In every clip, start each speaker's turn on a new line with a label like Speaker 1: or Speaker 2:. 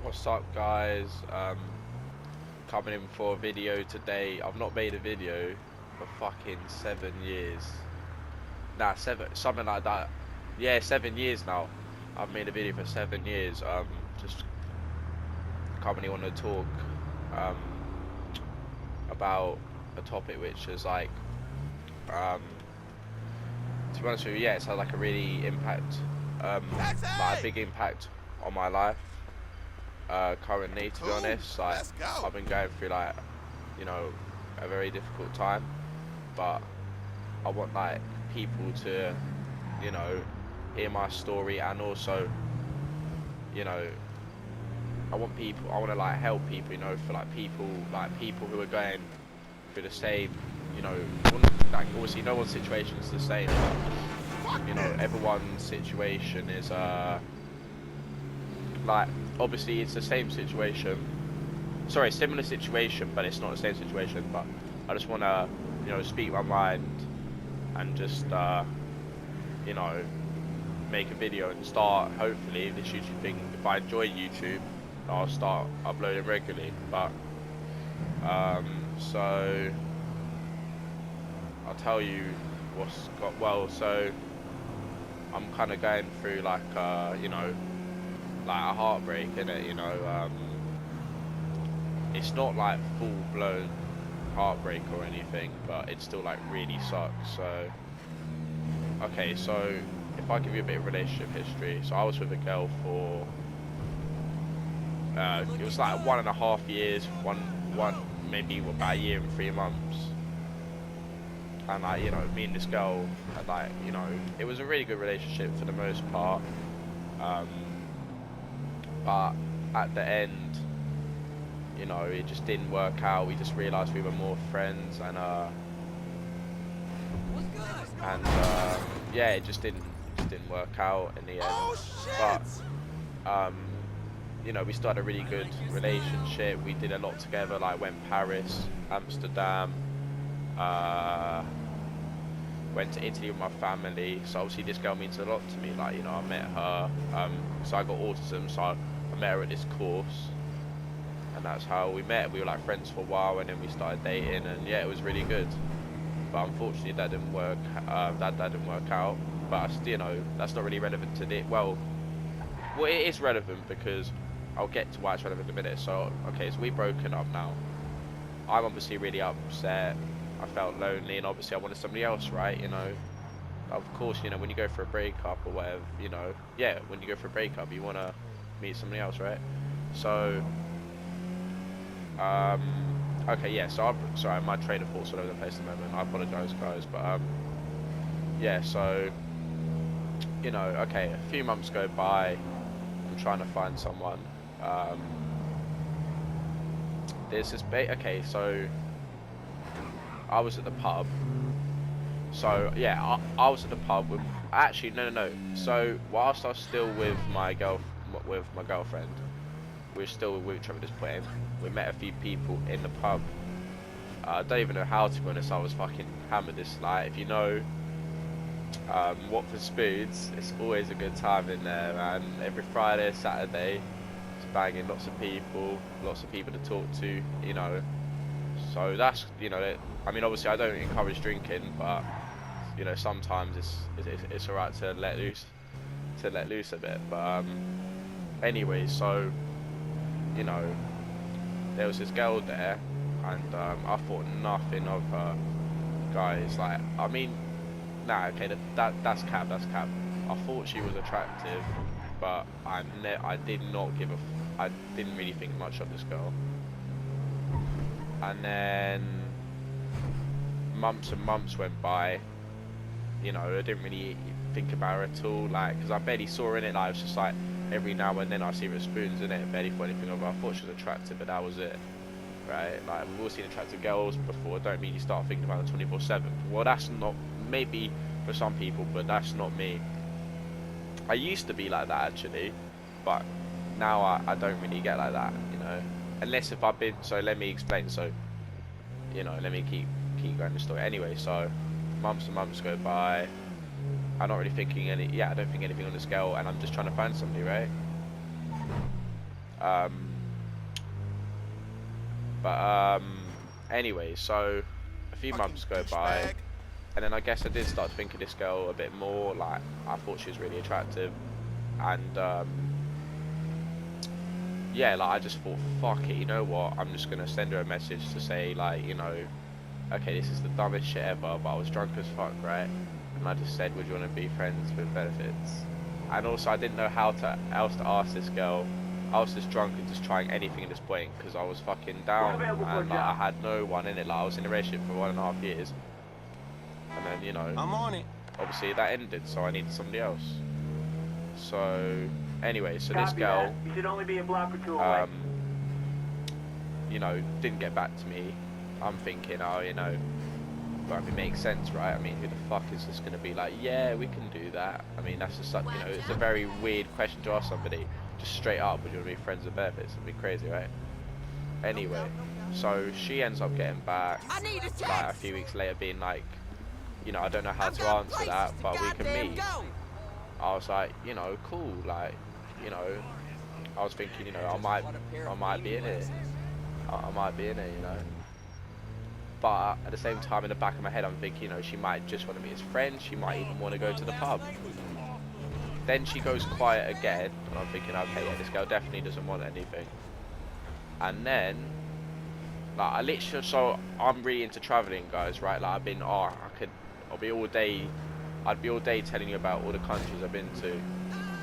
Speaker 1: What's up, guys? Coming in for a video today. I've not made a video for fucking 7 years. Nah, seven, something like that. Yeah, 7 years now. I've made a video for 7 years. Just currently want to talk um about a topic which is like um to be honest with you, yeah, it's had like a really impact like a
Speaker 2: Taxi!
Speaker 1: big impact on my life. Currently, to be
Speaker 2: Cool.
Speaker 1: honest, like
Speaker 2: Let's go.
Speaker 1: I've been going through like you know a very difficult time, but I want like people to you know hear my story, and also you know I want to like help people, for like people who are going through the same, like obviously no one's situation is the same,
Speaker 2: Fuck
Speaker 1: but
Speaker 2: this.
Speaker 1: everyone's situation is like obviously it's the same situation, sorry, similar situation, but it's not the same situation. But I just want to speak my mind and just you know make a video and start, hopefully, this YouTube thing. If I enjoy YouTube, I'll start uploading regularly. But so I'll tell you what's got, well, so I'm kind of going through like like a heartbreak in it. It's not like full blown heartbreak or anything, but it still like really sucks. So okay, so if I give you a bit of relationship history, so I was with a girl for it was like 1.5 years, one maybe about a year and 3 months, and like me and this girl had like it was a really good relationship for the most part, um, but at the end, it just didn't work out. We just realised we were more friends, and yeah, it just didn't work out in the end.
Speaker 2: Oh
Speaker 1: But
Speaker 2: shit!
Speaker 1: um, we started a really good relationship. We did a lot together, like went Paris, Amsterdam, uh, went to Italy with my family. So obviously this girl means a lot to me. Like I met her. So I got autism, so I met her at this course, and that's how we met. We were like friends for a while, and then we started dating, and yeah, it was really good. But unfortunately, that didn't work. That didn't work out. But that's not really relevant to the well, it is relevant because I'll get to why it's relevant in a minute. So okay, so we've broken up now. I'm obviously really upset. I felt lonely, and obviously I wanted somebody else, right? Of course, when you go for a breakup or whatever, yeah, when you go for a breakup, you want to meet somebody else, right? So um, okay, yeah. So sorry, my train of thought's all over the place at the moment. I apologise, guys, but yeah. So okay, a few months go by. I'm trying to find someone. Um, there's this okay, so I was at the pub. So yeah, I was at the pub with, actually no. So whilst I was still with my girlfriend, we were still with each other at this point. We met a few people in the pub. I don't even know how, to be honest. I was fucking hammered this night. If you know Watford Spoons, it's always a good time in there, man. Every Friday, Saturday, it's banging, lots of people to talk to. So that's, I mean, obviously I don't encourage drinking, but sometimes it's alright to let loose a bit. But anyway, so you know, there was this girl there, and I thought nothing of her, guys. Like, I mean, nah, okay, that's cap, that's cap. I thought she was attractive, but I did not give a, I didn't really think much of this girl. And then months and months went by. I didn't really think about her at all, like, because I barely saw her in it. Like, it was just like every now and then I see her at Spoons in it, barely thought anything of her. I thought she was attractive, but that was it, right? Like, we've all seen attractive girls before. Don't mean you start thinking about them 24/7. Well, that's not, maybe for some people, but that's not me. I used to be like that, actually, but now I don't really get like that. Unless if I've been, so let me explain. So let me keep going the story. Anyway, so months and months go by. I'm not really thinking I don't think anything on this girl, and I'm just trying to find somebody, right? But anyway, so a few months go by, and then I guess I did start to think of this girl a bit more. Like, I thought she was really attractive, and yeah, like I just thought, fuck it, you know what? I'm just gonna send her a message to say, like, you know, okay, this is the dumbest shit ever, but I was drunk as fuck, right? And I just said, would you want to be friends with benefits? And also, I didn't know how else to ask this girl. I was just drunk and just trying anything at this point because I was fucking down, and like, I had no one in it. Like, I was in a relationship for 1.5 years, and then, you know,
Speaker 2: I'm on it.
Speaker 1: Obviously that ended, so I needed somebody else. So anyway, so this girl,
Speaker 3: you should only be a block or two away.
Speaker 1: you know, didn't get back to me. I'm thinking, oh, you know, well, it makes sense, right? I mean, who the fuck is just going to be like, yeah, we can do that? I mean, that's just such, you know, it's a very weird question to ask somebody, just straight up, would you want to be friends with benefits? It'd be crazy, right? Anyway, so she ends up getting back, like, a few weeks later, being like, you know, I don't know how to answer that, but we can meet. I was like, you know, cool, like, you know, I was thinking, you know, I might be in it. I might be in it, you know. But at the same time, in the back of my head, I'm thinking, you know, she might just want to be his friend. She might even want to go to the pub. Then she goes quiet again, and I'm thinking, okay, yeah, this girl definitely doesn't want anything. And then, like, I literally, so I'm really into traveling, guys, right? Like, I've been, I'd be all day telling you about all the countries I've been to.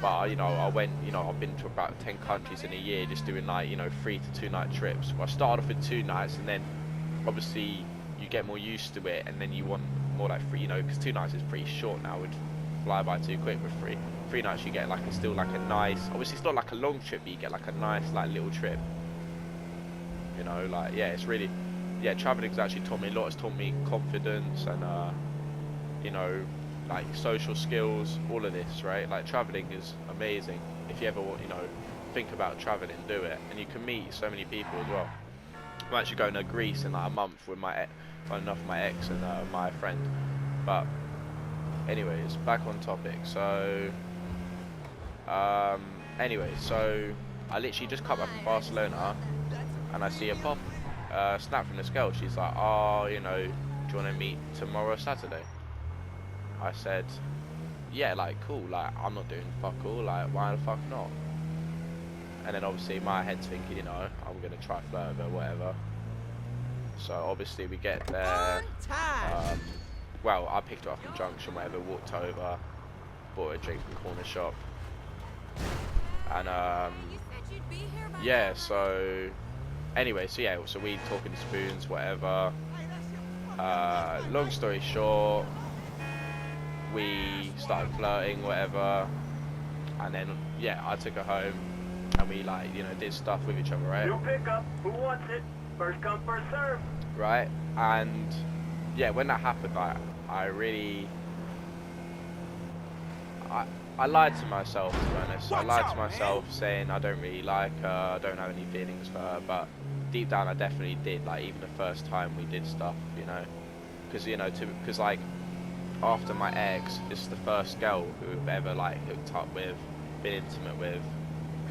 Speaker 1: But, you know, I've been to about 10 countries in a year, just doing, like, you know, 3 to 2 night trips. Well, I started off with 2 nights, and then obviously you get more used to it, and then you want more like 3, you know, because 2 nights is pretty short now, would fly by too quick. With 3 nights you get like still like a nice, obviously it's not like a long trip, but you get like a nice like little trip, you know. Like, yeah, it's really, yeah, traveling's actually taught me a lot. It's taught me confidence and you know, like social skills, all of this, right? Like, traveling is amazing. If you ever want, you know, think about traveling, do it, and you can meet so many people as well. I'm actually going to Greece in like a month with my ex and my friend. But anyways, back on topic. So anyway, so I literally just cut back from Barcelona, and I see a snap from this girl. She's like, oh, you know, do you want to meet tomorrow, Saturday? I said, yeah, like, cool, like, I'm not doing fuck all, like, why the fuck not? And then obviously my head's thinking, you know, I'm gonna try flirt with her, whatever. So obviously we get there. Well, I picked her up from Junction, whatever, walked over, bought her a drink from the corner shop, and yeah. So anyway, so yeah, so we talking spoons, whatever. Long story short, we started flirting, whatever, and then yeah, I took her home. And we, like, you know, did stuff with each other, right?
Speaker 3: New pickup. Who wants it? First come, first serve.
Speaker 1: Right? And yeah, when that happened, I really, I lied to myself, to be honest. I lied to myself, saying I don't really like her, I don't have any feelings for her, but deep down I definitely did. Like, even the first time we did stuff, you know, because, you know, because like after my ex, this is the first girl who I've ever like hooked up with, been intimate with.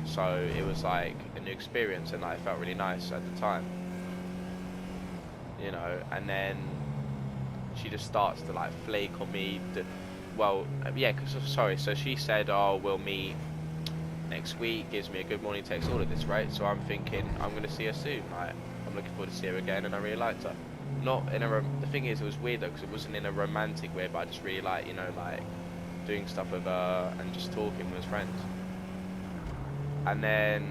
Speaker 1: So it was like a new experience, and like, it felt really nice at the time, you know. And then she just starts to like flake on me. Well, yeah, sorry. So she said, "Oh, we'll meet next week." Gives me a good morning text, all of this, right? So I'm thinking I'm gonna see her soon. Like, I'm looking forward to see her again, and I really liked her. Not in a. The thing is, it was weird though, because it wasn't in a romantic way, but I just really like, you know, like doing stuff with her and just talking with friends. And then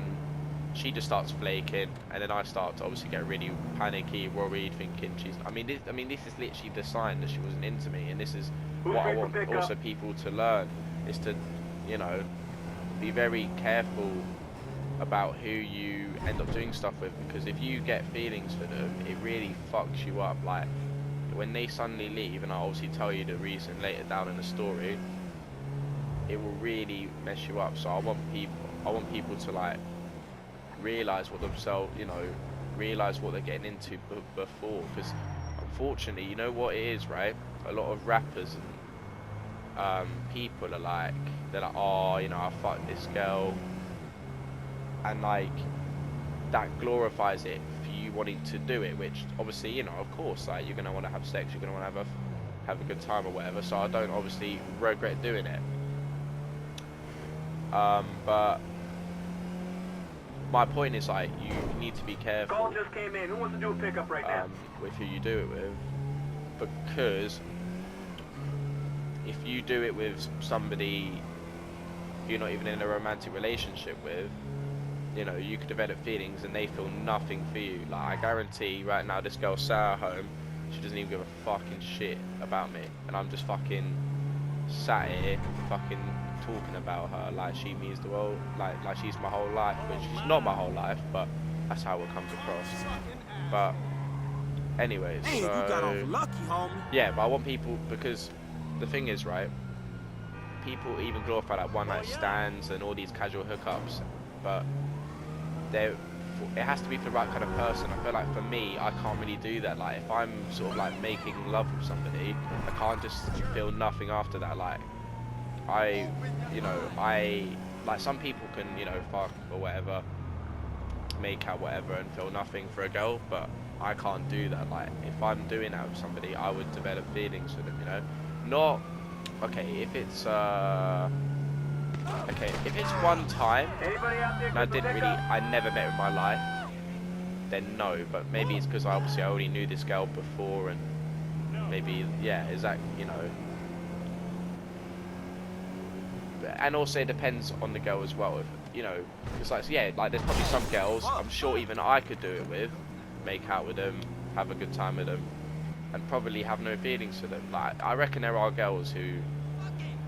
Speaker 1: she just starts flaking, and then I start to obviously get really panicky, worried, thinking she's. I mean, this is literally the sign that she wasn't into me, and this is what I want also people to learn, is to, you know, be very careful about who you end up doing stuff with, because if you get feelings for them, it really fucks you up. Like, when they suddenly leave, and I'll obviously tell you the reason later down in the story, it will really mess you up. So I want people to like realize what themselves, you know, realize what they're getting into before, because unfortunately, you know what it is, right? A lot of rappers and people are like, they're like, oh, you know, I fucked this girl, and like that glorifies it for you wanting to do it, which obviously, you know, of course, like you're gonna want to have sex, you're gonna want to have a good time or whatever, so I don't obviously regret doing it. But my point is, like, you need to be careful
Speaker 3: Call just came in. Who wants to do a pickup right now?
Speaker 1: with who you do it with, because if you do it with somebody you're not even in a romantic relationship with, you know, you could develop feelings and they feel nothing for you. Like, I guarantee right now this girl sat at home, she doesn't even give a fucking shit about me, and I'm just fucking sat here fucking talking about her like she means the world, like she's my whole life, which she's not my whole life, but that's how it comes across. But anyways,
Speaker 2: Hey, you got off lucky, homie.
Speaker 1: yeah, but I want people, because the thing is, right, people even glorify like one night stands and all these casual hookups, but it has to be for the right kind of person. I feel like for me, I can't really do that. Like, if I'm sort of like making love with somebody, I can't just feel nothing after that. Like, like some people can, you know, fuck or whatever, make out whatever and feel nothing for a girl, but I can't do that. Like, if I'm doing that with somebody, I would develop feelings for them, you know. Not okay if it's one time and I never met her in my life, then no. But maybe it's because I already knew this girl before, and maybe, yeah, is that, you know. And also it depends on the girl as well, if, you know, because like, yeah, like there's probably some girls I'm sure even I could do it with, make out with them, have a good time with them, and probably have no feelings for them. Like, I reckon there are girls who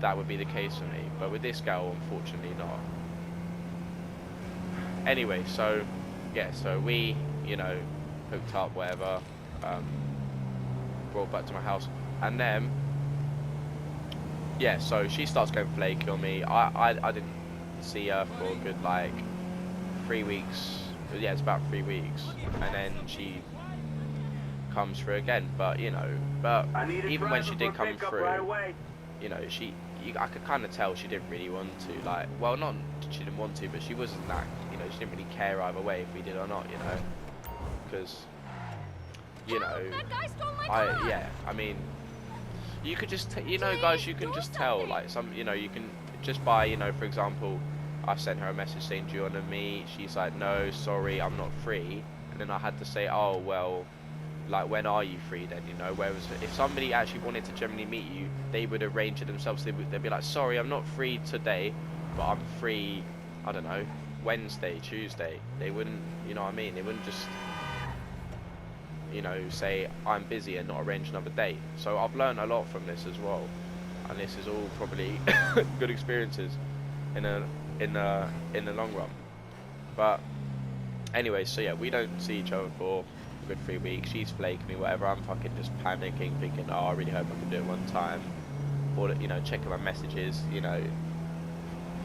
Speaker 1: that would be the case for me, but with this girl, unfortunately not. Anyway, so yeah, so we, you know, hooked up, whatever, brought back to my house, and then yeah, so she starts going flaky on me. I didn't see her for a good like 3 weeks. Yeah, it's about 3 weeks, and then she comes through again. But you know, even when she did come through, you know, I could kind of tell she didn't really want to. Like, well, not she didn't want to, but she wasn't that. You know, she didn't really care either way if we did or not. You know, because you know, I mean, you could just, you know, guys, you can just tell. Like, you know, you can just by, you know, for example, I sent her a message saying, do you want to meet? She's like, no, sorry, I'm not free. And then I had to say, oh, well, like, when are you free then, you know? Whereas if somebody actually wanted to generally meet you, they would arrange it themselves. They'd be like, sorry, I'm not free today, but I'm free, I don't know, Wednesday, Tuesday. They wouldn't, you know what I mean? They wouldn't just, you know, say I'm busy and not arrange another date. So I've learned a lot from this as well, and this is all probably good experiences in the long run. But anyway, so yeah, we don't see each other for a good 3 weeks. She's flaking me, whatever. I'm fucking just panicking, thinking, oh, I really hope I can do it one time, or, you know, checking my messages. You know,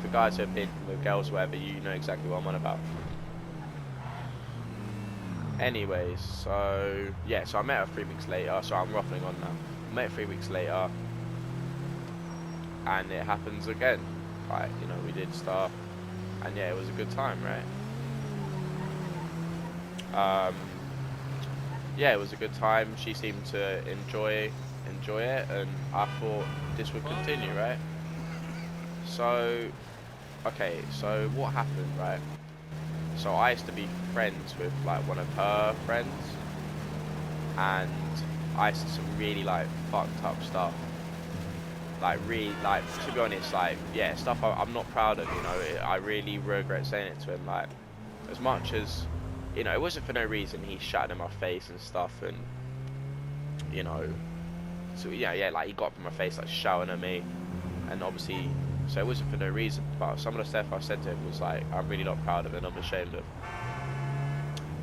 Speaker 1: for guys who have been with girls, whatever, you know exactly what I'm on about. Anyways, so yeah, so I met her 3 weeks later. So I'm ruffling on now. I met her 3 weeks later, and it happens again. Right, you know, we did stuff, and yeah, it was a good time, right? Yeah, it was a good time. She seemed to enjoy it, and I thought this would continue, right? So, okay, so what happened, right? So I used to be friends with like one of her friends, and I used to do some really like fucked up stuff. Like, really, like, to be honest, like, yeah, stuff I'm not proud of, you know. I really regret saying it to him. Like, as much as, you know, it wasn't for no reason. He shouted in my face and stuff, and, you know, so yeah, like, he got up in my face, like, shouting at me, and obviously, so it wasn't for no reason. But some of the stuff I said to him was like, I'm really not proud of it, and I'm ashamed of.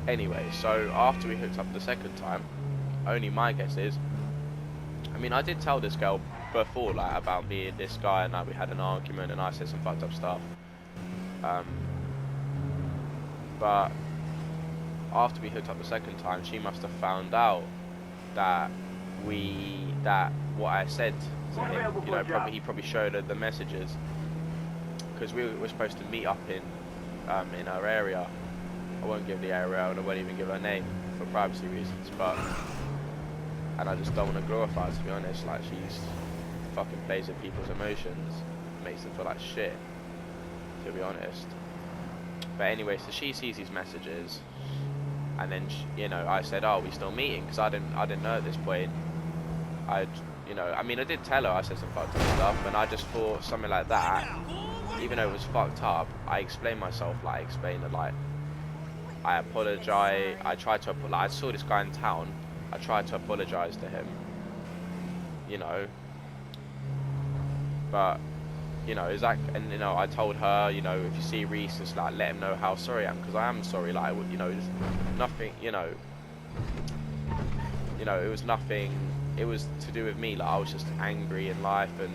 Speaker 1: Anyway, so after we hooked up the second time, only my guess is, I mean, I did tell this girl before, like, about me and this guy, and like, we had an argument, and I said some fucked up stuff. But after we hooked up the second time, she must have found out that what I said to him, you know, he probably showed her the messages, because we were supposed to meet up in in her area. I won't give the area and I won't even give her name for privacy reasons, and I just don't want to glorify her, to be honest. Like, she's fucking plays with people's emotions, makes them feel like shit, to be honest. But anyway, so she sees these messages, and then you know, I said, "Oh, we still meeting?" Because I didn't know at this point. You know, I mean, I did tell her I said some fucked up stuff, and I just thought something like that, even though it was fucked up, I explained myself. Like, I explained that, like, I apologize. I tried to, like, I saw this guy in town. I tried to apologize to him, you know, but, you know, and, you know, I told her, you know, if you see Reese, just, like, let him know how sorry I am, because I am sorry. Like, you know, just nothing, you know, it was nothing, it was to do with me. Like, I was just angry in life, and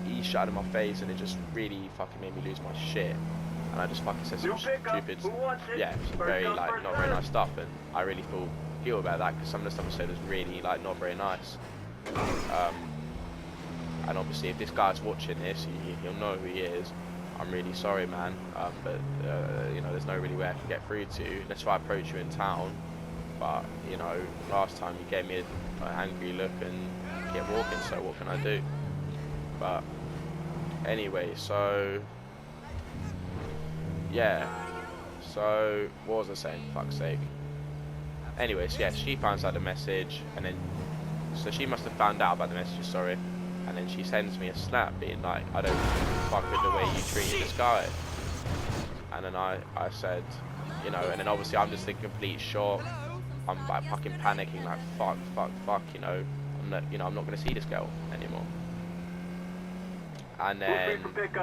Speaker 1: he shot in my face, and it just really fucking made me lose my shit. And I just fucking said some stupid, yeah, some very, like, not very nice stuff, and I really feel about that, because some of the stuff I said was really, like, not very nice. And obviously, if this guy's watching this, he'll know who he is. I'm really sorry, man, but you know, there's no really way I can get through to you. That's why I approached you in town, but, you know, last time you gave me an angry look and kept walking, so what can I do? But anyway, so yeah, so what was I saying, fuck's sake? Anyway, so yeah, she finds out the message, and then, so she must have found out about the message, sorry, and then she sends me a snap being like, I don't fuck with the way you treated this guy. And then I said, you know, and then obviously I'm just in complete shock. I'm like fucking panicking, like fuck, you know, I'm not gonna see this girl anymore. And then,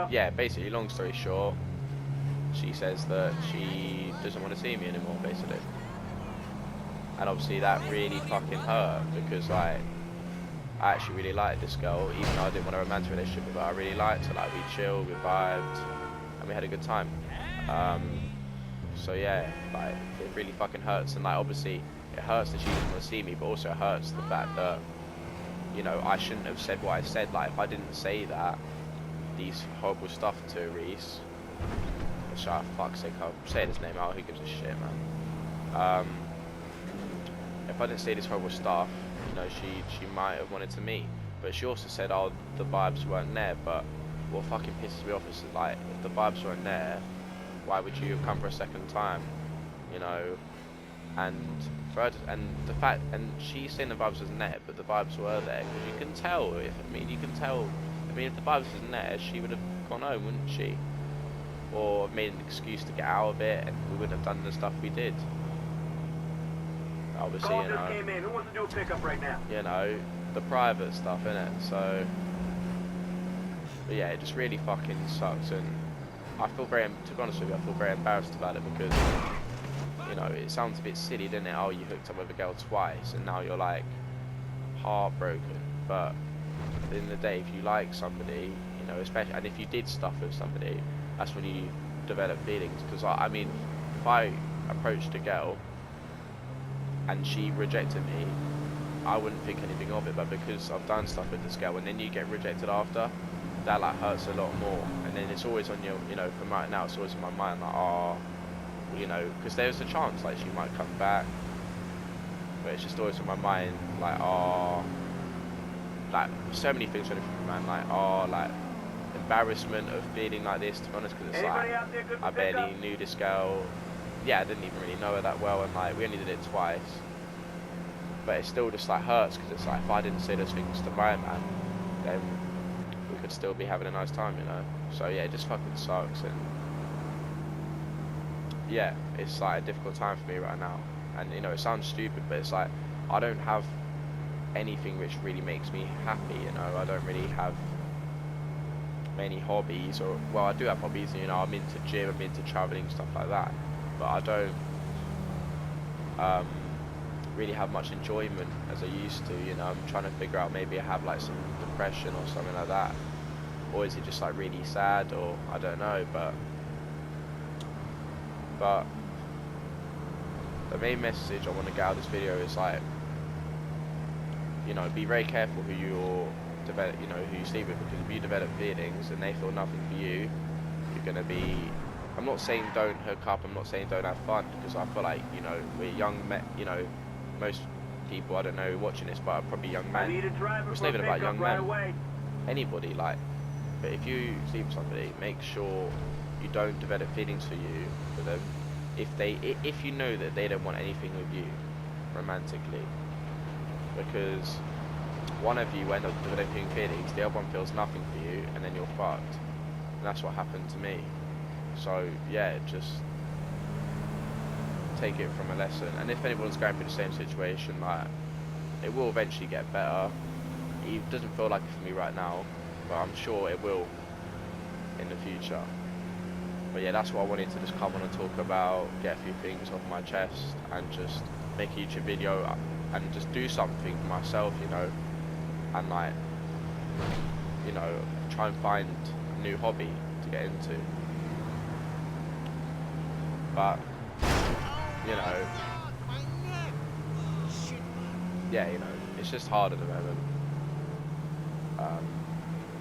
Speaker 1: yeah, basically, long story short, she says that she doesn't want to see me anymore, basically. And obviously that really fucking hurt, because, like, I actually really liked this girl, even though I didn't want a romantic relationship with her. I really liked her. Like, we chilled, we vibed, and we had a good time. So yeah, like, it really fucking hurts, and, like, obviously it hurts that she doesn't want to see me, but also it hurts the fact that, you know, I shouldn't have said what I said. Like, if I didn't say that, these horrible stuff to Reese, which, fuck's sake, I'll say his name out, who gives a shit, man. If I didn't say this horrible stuff, you know, she might have wanted to meet. But she also said, oh, the vibes weren't there. But what fucking pisses me off is, like, if the vibes weren't there, why would you have come for a second time? You know, and the fact, and she's saying the vibes wasn't there, but the vibes were there, because you can tell. If the vibes wasn't there, she would have gone home, wouldn't she? Or made an excuse to get out of it, and we wouldn't have done the stuff we did. Obviously, you know,
Speaker 3: came in. Who wants to do a pickup right now?
Speaker 1: You know, the private stuff, innit? So, but yeah, it just really fucking sucks, and I feel to be honest with you, I feel very embarrassed about it, because, you know, it sounds a bit silly, doesn't it? Oh, you hooked up with a girl twice, and now you're, like, heartbroken. But at the end of the day, if you like somebody, you know, especially, and if you did stuff with somebody, that's when you develop feelings. Because, I mean, if I approached a girl and she rejected me, I wouldn't think anything of it, but because I've done stuff with this girl and then you get rejected after, that, like, hurts a lot more. And then it's always on your, you know, from right now, it's always in my mind, like, oh, you know, because there's a chance, like, she might come back, but it's just always in my mind, like, oh, like, so many things running through my mind, like, oh, like, embarrassment of feeling like this, to be honest, because it's like, I barely knew this girl. Yeah, I didn't even really know her that well, and, like, we only did it twice, but it still just, like, hurts, because it's like, if I didn't say those things to my man, then we could still be having a nice time, you know. So yeah, it just fucking sucks, and yeah, it's like a difficult time for me right now. And, you know, it sounds stupid, but it's like, I don't have anything which really makes me happy, you know. I don't really have many hobbies, or, well, I do have hobbies, you know, I'm into gym, I'm into traveling, stuff like that, but I don't really have much enjoyment as I used to, you know. I'm trying to figure out, maybe I have, like, some depression or something like that, or is it just, like, really sad, or I don't know. But the main message I want to get out of this video is, like, you know, be very careful who you sleep with, because if you develop feelings and they feel nothing for you, you're gonna be I'm not saying don't hook up, I'm not saying don't have fun, because I feel like, you know, we're young men, you know, most people, I don't know, watching this, but are probably young
Speaker 3: I
Speaker 1: men.
Speaker 3: need a driver
Speaker 1: It's
Speaker 3: for
Speaker 1: not
Speaker 3: a
Speaker 1: even about
Speaker 3: pickup
Speaker 1: young
Speaker 3: right
Speaker 1: men,
Speaker 3: away.
Speaker 1: anybody, like, but if you sleep with somebody, make sure you don't develop feelings for them, if you know that they don't want anything with you, romantically, because one of you end up developing feelings, the other one feels nothing for you, and then you're fucked. And that's what happened to me. So yeah, just take it from a lesson. And if anyone's going through the same situation, like, it will eventually get better. It doesn't feel like it for me right now, but I'm sure it will in the future. But yeah, that's what I wanted to just come on and talk about, get a few things off my chest, and just make a YouTube video and just do something for myself, you know, and like, you know, try and find a new hobby to get into. But, you know, yeah, you know, it's just hard at the moment.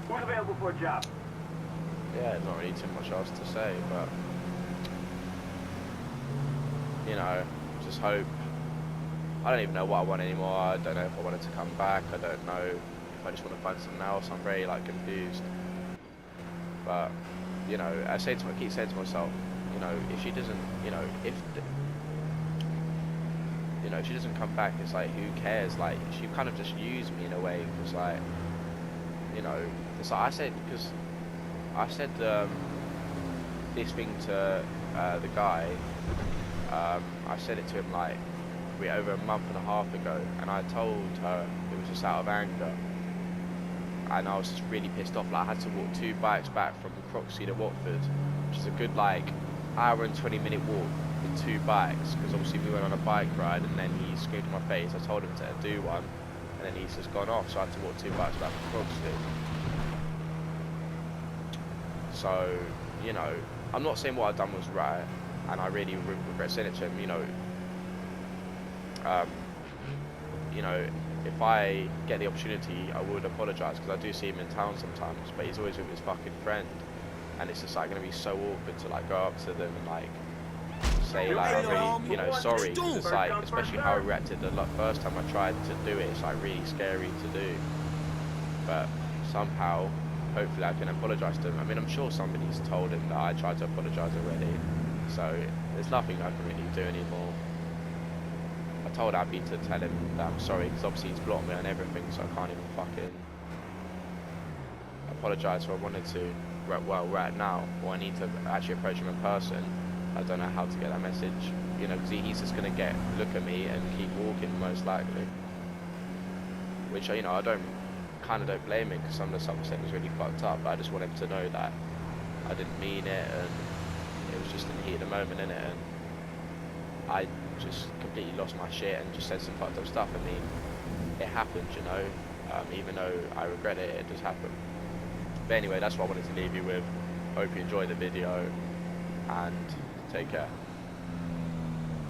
Speaker 3: Who's available for a job?
Speaker 1: Yeah, not really too much else to say, but, you know, just hope. I don't even know what I want anymore. I don't know if I wanted to come back. I don't know if I just want to find something else. I'm very, like, confused. But, you know, I keep saying to myself, you know, if she doesn't, you know, if she doesn't come back, it's like, who cares? Like, she kind of just used me in a way, because, like, you know, it's like I said this thing to the guy. I said it to him like over a month and a half ago, and I told her it was just out of anger, and I was just really pissed off. Like, I had to walk 2 bikes back from Croxley to Watford, which is a good like hour and 20-minute walk with 2 bikes, because obviously we went on a bike ride, and then he screamed in my face. I told him to do one, and then he's just gone off, so I had to walk 2 bikes back from Croxley. So, you know, I'm not saying what I've done was right, and I really regret saying it to him. You know, if I get the opportunity, I would apologise, because I do see him in town sometimes, but he's always with his fucking friend, and it's just like going to be so awkward to like go up to them and like say like, I'm really, you know, sorry, because it's like, especially how I reacted the first time I tried to do it, it's like really scary to do, but somehow, hopefully I can apologise to him. I mean, I'm sure somebody's told him that I tried to apologise already, so there's nothing I can really do anymore. I told Abby to tell him that I'm sorry, because obviously he's blocked me on everything, so I can't even fucking apologise where I wanted to. Well, right now, or I need to actually approach him in person. I don't know how to get that message, you know, because he's just going to look at me and keep walking, most likely. Which, you know, I kind of don't blame him, because some of the stuff I said was really fucked up, but I just want him to know that I didn't mean it, and it was just in the heat of the moment, innit, and I just completely lost my shit and just said some fucked up stuff. I mean, it happened, you know, even though I regret it, it just happened. But anyway, that's what I wanted to leave you with. Hope you enjoyed the video, and take care.